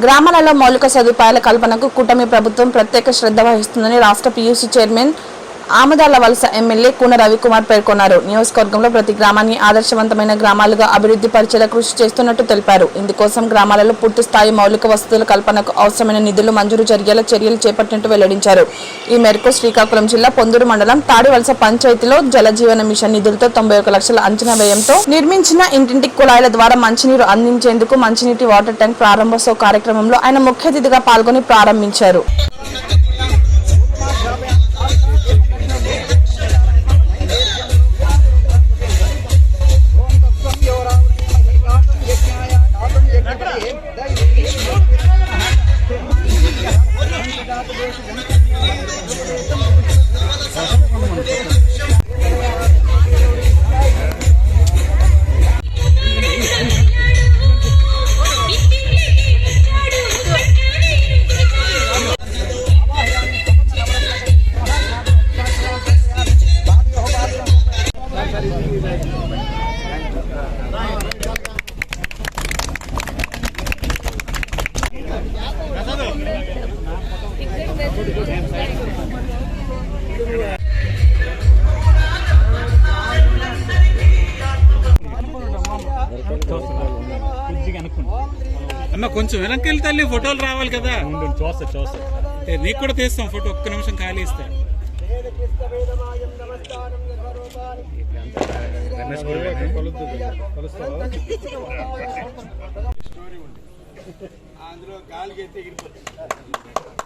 గ్రామాలలో మౌలిక సదుపాయాల కల్పనకు కూటమి ప్రభుత్వం ప్రత్యేక శ్రద్ధ వహిస్తుందని రాష్ట్ర పీయూసీ చైర్మన్ ఆమదాల వలస ఎమ్మెల్యే కూన రవికుమార్ పేర్కొన్నారు. నియోజకవర్గంలో ప్రతి గ్రామాన్ని ఆదర్శవంతమైన గ్రామాలుగా అభివృద్ధి పరిచేలా కృషి చేస్తున్నట్టు తెలిపారు. ఇందుకోసం గ్రామాలలో పూర్తి స్థాయి మౌలిక వసతుల కల్పనకు అవసరమైన నిధులు మంజూరు జరిగేలా చర్యలు చేపట్టినట్టు వెల్లడించారు. ఈ మేరకు శ్రీకాకుళం జిల్లా పొందూరు మండలం తాడివలస పంచాయతీలో జలజీవన మిషన్ నిధులతో 91 లక్షల అంచనా వ్యయంతో నిర్మించిన ఇంటింటికి కుళాయిల ద్వారా మంచినీరు అందించేందుకు మంచినీటి వాటర్ ట్యాంక్ ప్రారంభోత్సవ కార్యక్రమంలో ఆయన ముఖ్య అతిథిగా పాల్గొని ప్రారంభించారు. అన్న కొంచెం వెనక్కి వెళ్తే ఫోటోలు రావాలి కదా. చూస్తా నీకు కూడా తీస్తాం ఫోటో. ఒక్క నిమిషం ఖాళీ ఇస్తా. అందులో గాలికి అయితే